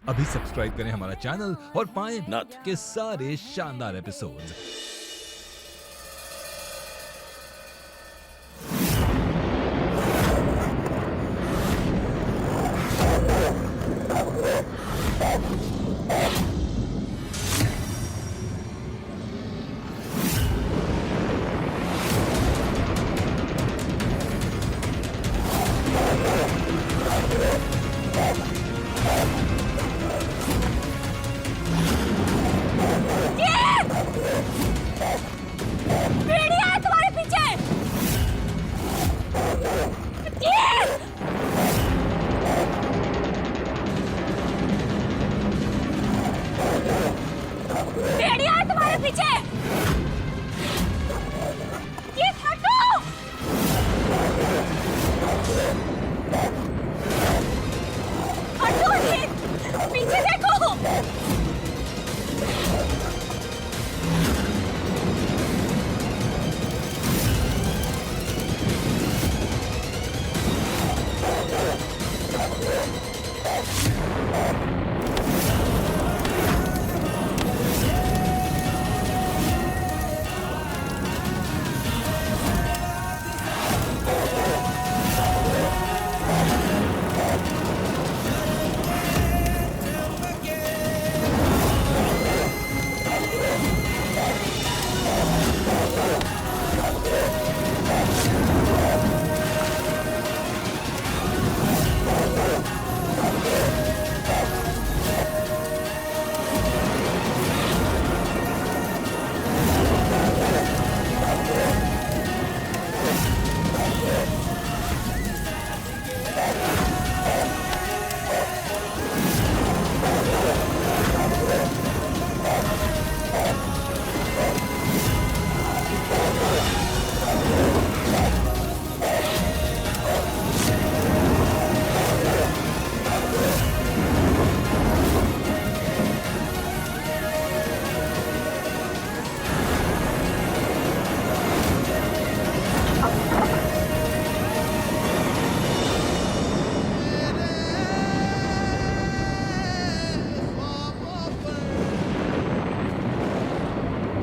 अभी सब्सक्राइब करें हमारा चैनल और पाएं नाथ। के सारे शानदार एपिसोड्स। भेड़िया है तुम्हारे पीछे। ये! भेड़िया है तुम्हारे पीछे। ये हटो। हटो ये, पीछे देखो।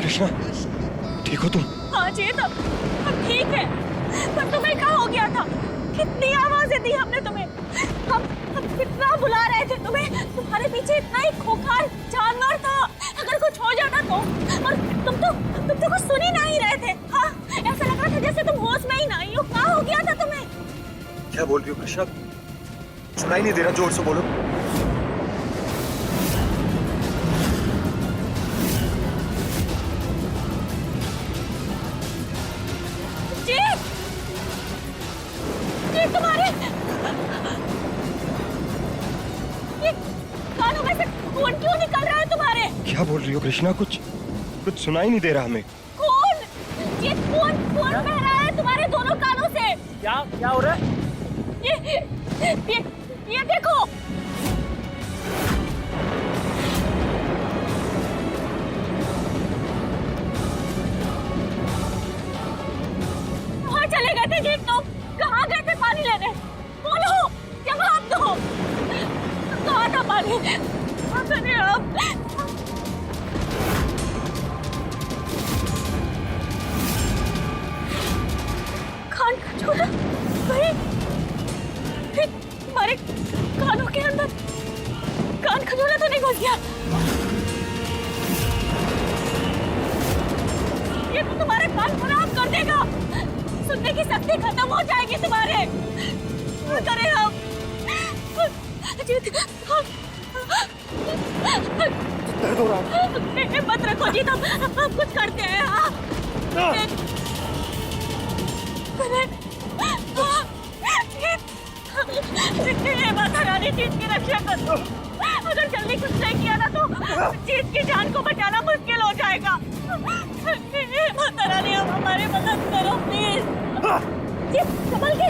कृष्णा, ठीक हो तुम? हाँ जी, तो हम ठीक है। पर तुम्हें क्या हो गया था? कितनी आवाजें दी हमने तुम्हें। हम कितना बुला रहे थे तुम्हें। तुम्हारे पीछे इतना ही खूंखार जानवर था। अगर कुछ हो जाता तो। और तुम तो कुछ सुन ही नहीं रहे थे। हाँ, ऐसा लग रहा था जैसे तुम होश में ही नहीं हो। क्या हो गया था तुम्हें? क्या बोल रही हो कृष्णा? सुनाई नहीं दे रहा, जोर से बोलो। ये तुम्हारे ये कानों में से खून क्यों निकल रहा है तुम्हारे? क्या बोल रही हो कृष्णा? कुछ सुनाई नहीं दे रहा हमें। खून! ये खून बह रहा है तुम्हारे दोनों कानों से। क्या हो रहा है? ये देखो। कहाँ चले गए थे जीत तुम? कहाँ गए थे पानी लेने? बोलो, जवाब दो। कहाँ था पानी? अरे अब कान का झोला वही तुम्हारे कानों के अंदर। कान का झोला तो नहीं घुस गया? ये तो तुम्हारे कान खराब कर देगा। सुनने की शक्ति खत्म हो जाएगी तुम्हारे। क्या करें हम? दर्द हो रहा है। मत रखो जीत, हम कुछ करते हैं। हाँ, माता रानी जीत की रक्षा कर दो। अगर जल्दी कुछ नहीं किया ना तो जीत की जान को बचाना मुश्किल हो जाएगा। माता रानी, अब हमारी मदद करो प्लीज। जीत संभल के।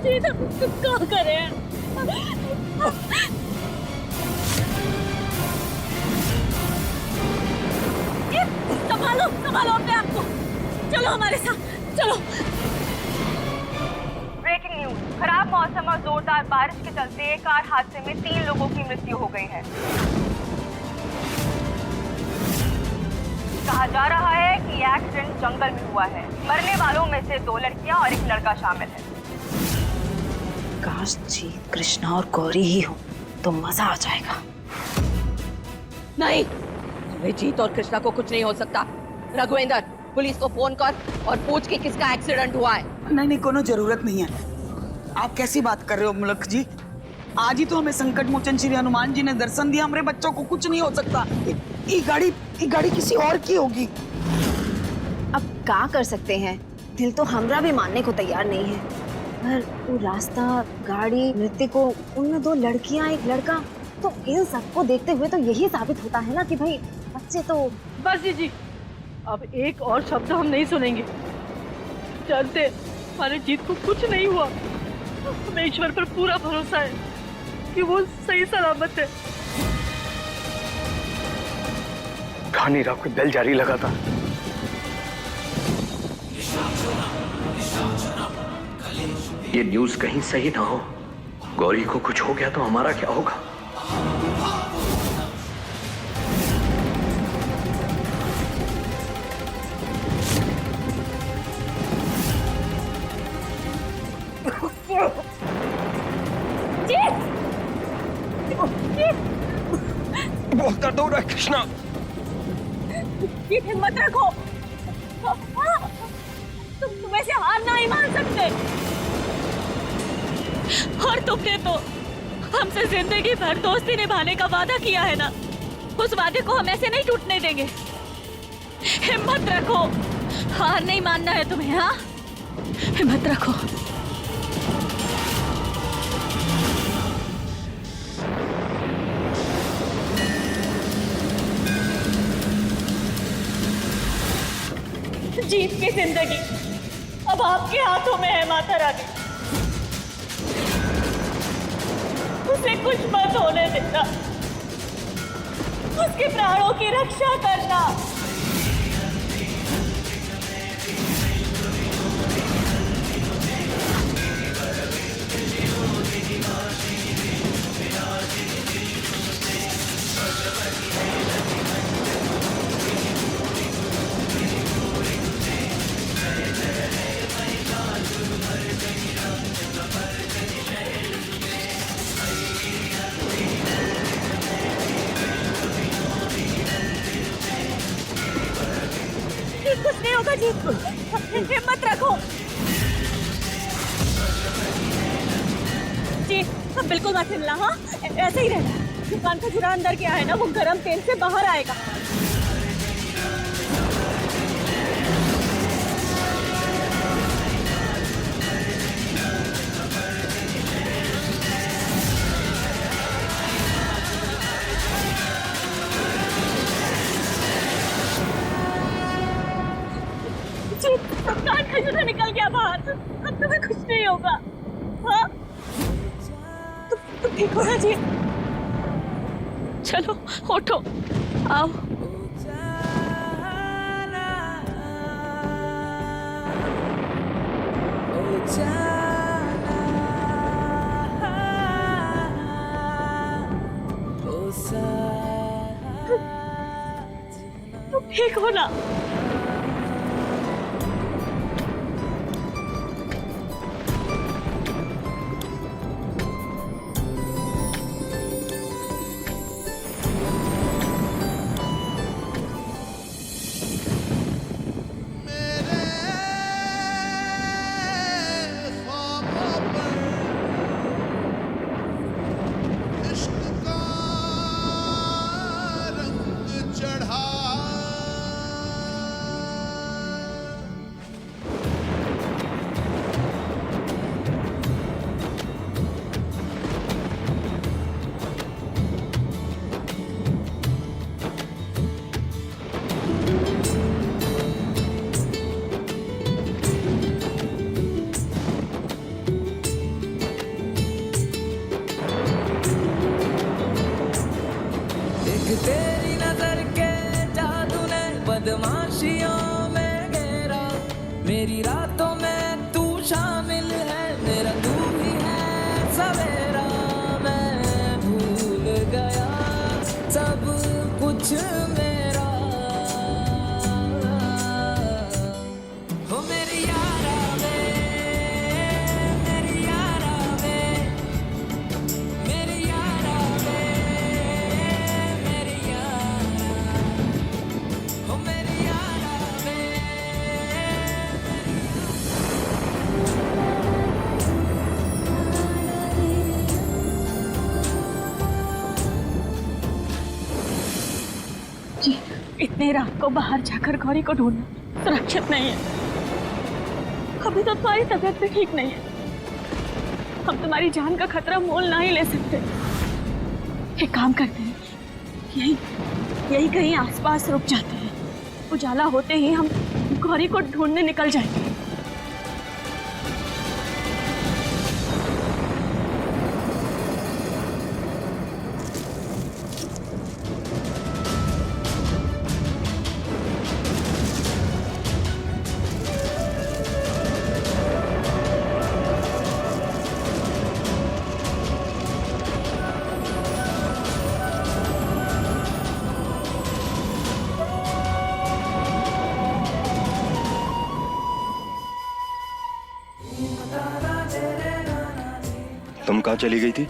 जीत हम क्या करें? संभालो अपने आप को। चलो हमारे साथ, चलो। ब्रेकिंग न्यूज, खराब मौसम और जोरदार बारिश के चलते एक कार हादसे में 3 लोगों की मृत्यु हो गई है। कहा जा रहा है कि यह एक्सीडेंट जंगल में हुआ है। मरने वालों में से 2 लड़कियां और एक लड़का शामिल है। काश जीत, कृष्णा और गौरी ही हो तो मजा आ जाएगा। नहीं, तुम्हें जीत और कृष्णा को कुछ नहीं हो सकता। रघुवेंद्र, पुलिस को फोन कर और पूछ कि किसका एक्सीडेंट हुआ है। नहीं, कोनो जरूरत नहीं है। आप कैसी बात कर रहे हो मुलक जी? आज ही तो हमें संकट मोचन श्री हनुमान जी ने दर्शन दिया। हमारे बच्चों को कुछ नहीं हो सकता। ये गाड़ी किसी और की होगी। अब क्या कर सकते हैं, दिल तो हमरा भी मानने को तैयार नहीं है, पर वो रास्ता, गाड़ी, मृतकों, उनमें 2 लड़कियां एक लड़का, तो इन सबको देखते हुए तो यही साबित होता है ना कि भाई बच्चे तो। बस जी, अब एक और शब्द हम नहीं सुनेंगे। जानते हमारे जीत को कुछ नहीं हुआ। हमें ईश्वर पर पूरा भरोसा है कि वो सही सलामत है। कहानी रात को बेल जारी लगा था। ये न्यूज़ कहीं सही ना हो। गौरी को कुछ हो गया तो हमारा क्या होगा? बहुत दर्द हो रहा है कृष्णा। जीत, हिम्मत रखो। तुम ऐसे हार नहीं मान सकते। और तुमने तो हमसे जिंदगी भर दोस्ती निभाने का वादा किया है ना, उस वादे को हम ऐसे नहीं टूटने देंगे। हिम्मत रखो, हार नहीं मानना है तुम्हें। हाँ, हिम्मत रखो। जीत की जिंदगी अब आपके हाथों में है माता रानी। उसे कुछ मत होने देना, उसके प्राणों की रक्षा करना। कुछ नहीं होगा जीत, हिम्मत रखो। जी, अब बिल्कुल मत हिलना। हाँ, ऐसे ही रहना। दुकान का चूरा अंदर गया है ना, वो गरम तेल से बाहर आएगा। दुकान का चूरा निकल गया बाहर। अब तुम्हें कुछ नहीं होगा। हाँ, तुम ठीक हो ना जी? चलो उठो, आओ। तुम ठीक हो ना? तेरी नजर के जादू ने बदमाशियों में घेरा, मेरी रातों में तू शामिल है, मेरा तू ही है इतने रात को बाहर जाकर गौरी को ढूंढना सुरक्षित नहीं है। अभी तो तुम्हारी तबीयत भी ठीक नहीं है। हम तुम्हारी जान का खतरा मोल ना ही ले सकते। एक काम करते हैं, यही कहीं आसपास रुक जाते हैं। उजाला होते ही हम गौरी को ढूंढने निकल जाएंगे। तुम कहाँ चली गई थी?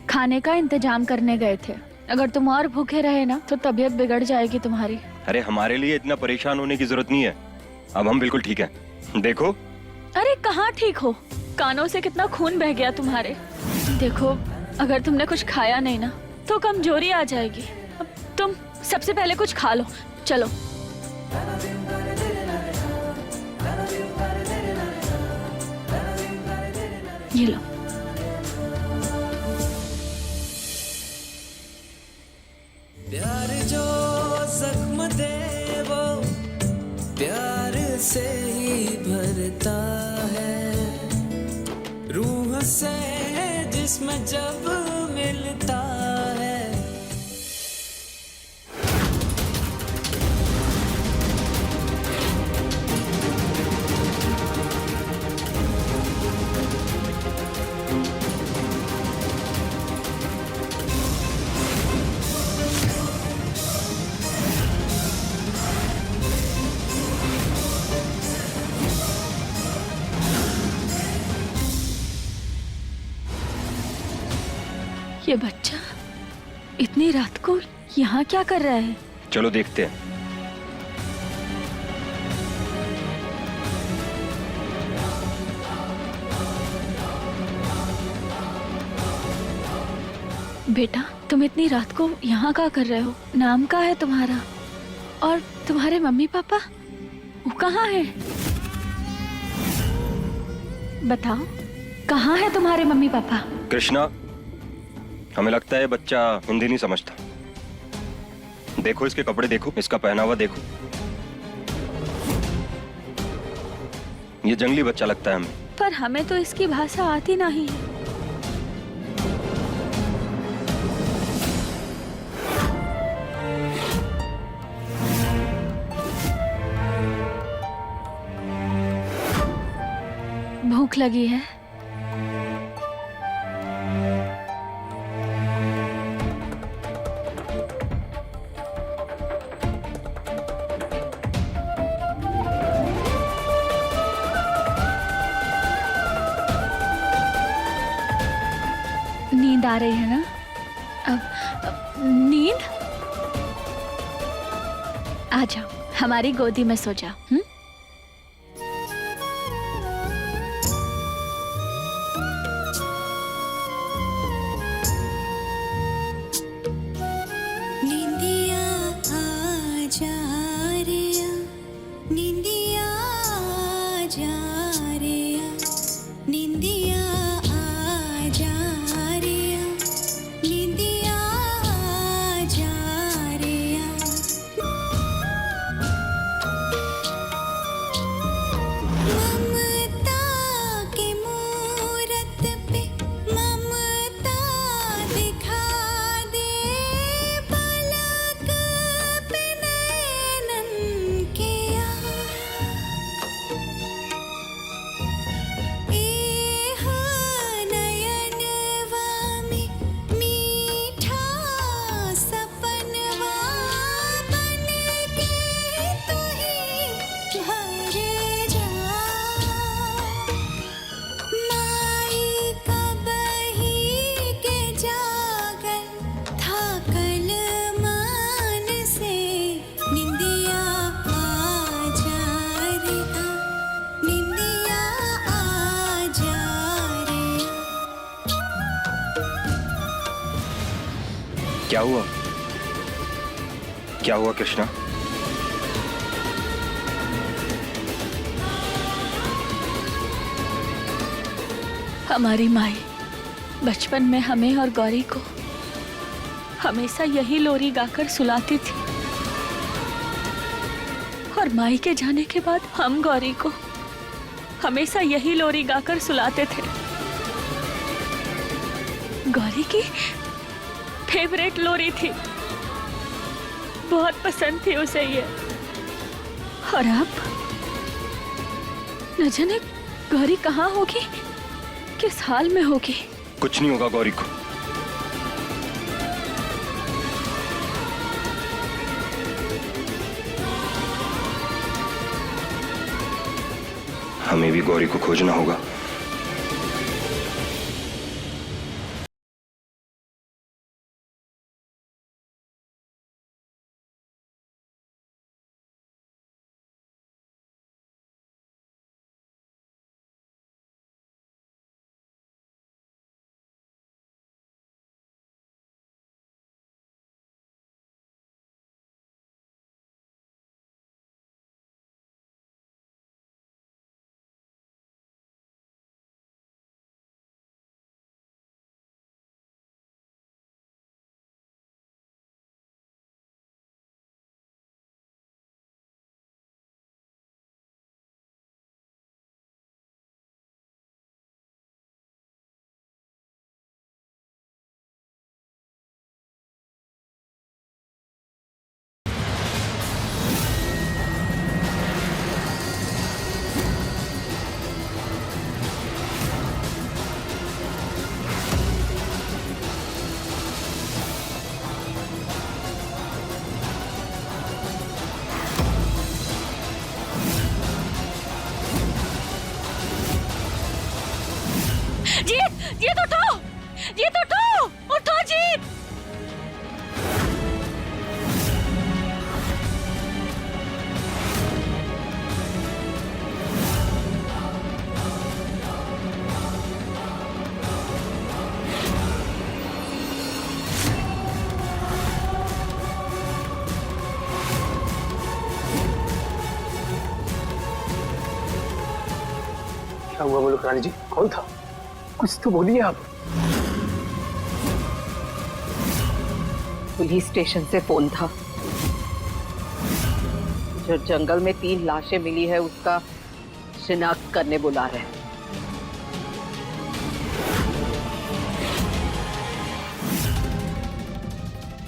खाने का इंतजाम करने गए थे। अगर तुम और भूखे रहे ना तो तबीयत बिगड़ जाएगी तुम्हारी। अरे हमारे लिए इतना परेशान होने की जरूरत नहीं है। अब हम बिल्कुल ठीक हैं। देखो। अरे कहाँ ठीक हो, कानों से कितना खून बह गया तुम्हारे। देखो अगर तुमने कुछ खाया नहीं ना तो कमजोरी आ जाएगी। अब तुम सबसे पहले कुछ खा लो। चलो ये लो। प्यार जो जख्म दे वो प्यार से ही भरता है, रूह से जिस्म जब मिलता है। ये बच्चा इतनी रात को यहाँ क्या कर रहा है? चलो देखते हैं। बेटा तुम इतनी रात को यहाँ क्या कर रहे हो? नाम क्या है तुम्हारा? और तुम्हारे मम्मी पापा वो कहाँ है? बताओ कहाँ है तुम्हारे मम्मी पापा? कृष्णा, हमें लगता है बच्चा हिंदी नहीं समझता। देखो इसके कपड़े देखो, इसका पहनावा देखो। ये जंगली बच्चा लगता है हमें। पर हमें तो इसकी भाषा आती नहीं है। भूख लगी है? नींद आ रही है ना? अब नींद आ जाओ, हमारी गोदी में सो जाओ। निंदिया आ जा रिया, निंदिया आ जा रिया, निंदिया आ जा रिया, निंदिया आ जा रिया। ममता के मूरत पे ममता दिखा दे, पलक पे नैनन के एह नयनवा में मीठा सपनवा बन के तू ही भर जा। माई कबही के जागल थाकल मान से, निंदिया आ जा रिया, निंदिया आ जा रिया। क्या हुआ? क्या हुआ कृष्णा? हमारी माई बचपन में हमें और गौरी को हमेशा यही लोरी गाकर सुलाती थी, और माई के जाने के बाद हम गौरी को हमेशा यही लोरी गाकर सुलाते थे। गौरी की फेवरेट लोरी थी, बहुत पसंद थी उसे ये। और अब न जाने गौरी कहाँ होगी, किस हाल में होगी। कुछ नहीं होगा गौरी को। हमें भी गौरी को खोजना होगा। जीत उठो, जीत उठो, उठो जीत। क्या हुआ मुलुक रानी जी? कौन था? कुछ तो बोलिए आप। पुलिस स्टेशन से फोन था। जो जंगल में 3 लाशें मिली है उसका शिनाख्त करने बुला रहे हैं।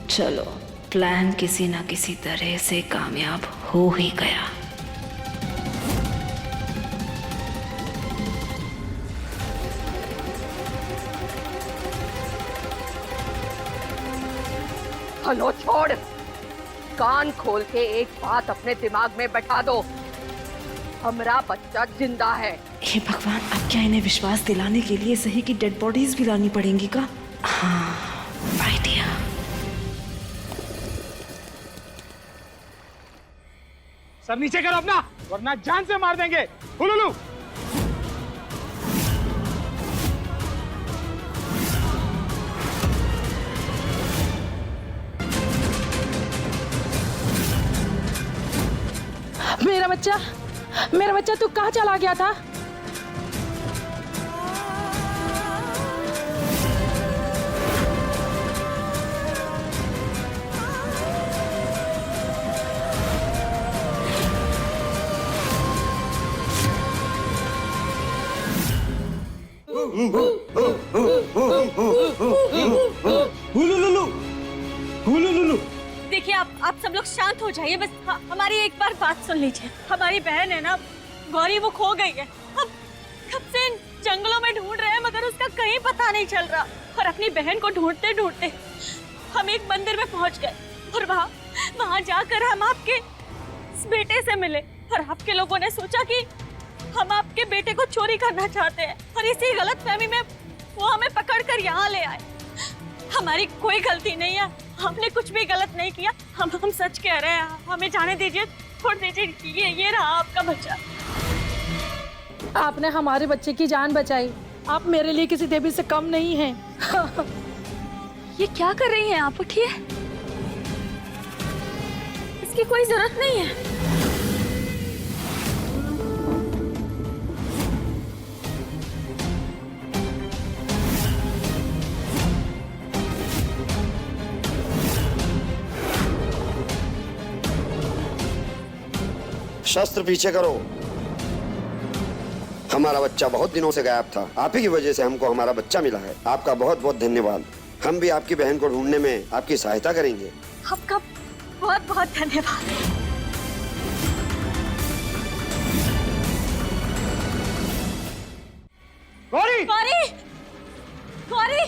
चलो, प्लान किसी ना किसी तरह से कामयाब हो ही गया। हलो छोड़, कान खोल के एक बात अपने दिमाग में बैठा दो, हमारा बच्चा जिंदा है। हे भगवान, अब क्या इन्हें विश्वास दिलाने के लिए सही की डेड बॉडीज भी लानी पड़ेंगी का? हाँ, आइडिया। सब नीचे करो अपना, वरना जान से मार देंगे। हुलुलु। मेरा बच्चा तू कहाँ चला गया था? देखिए आप सब लोग शांत हो जाइए, बस हमारी एक बार बात सुन लीजिए। हमारी बहन है ना गौरी, वो खो गई है। हम कब से इन जंगलों में ढूंढ रहे हैं मगर उसका कहीं पता नहीं चल रहा। और अपनी बहन को ढूंढते ढूंढते हम एक मंदिर में पहुंच गए और वहाँ जाकर हम आपके बेटे से मिले। और आपके लोगों ने सोचा कि हम आपके बेटे को चोरी करना चाहते हैं, और इसी गलतफहमी में वो हमें पकड़कर यहाँ ले आए। हमारी कोई गलती नहीं है, हमने कुछ भी गलत नहीं किया। हम सच कह रहे हैं, हमें जाने दीजिए, छोड़ दीजिए। ये रहा आपका बच्चा। आपने हमारे बच्चे की जान बचाई, आप मेरे लिए किसी देवी से कम नहीं हैं। ये क्या कर रही हैं आप? उठिए। इसकी कोई जरूरत नहीं है। शस्त्र पीछे करो। हमारा बच्चा बहुत दिनों से गायब था। आप ही की वजह से हमको हमारा बच्चा मिला है। आपका बहुत बहुत धन्यवाद। हम भी आपकी बहन को ढूंढने में आपकी सहायता करेंगे। आपका बहुत बहुत धन्यवाद। गौरी गौरी, गौरी,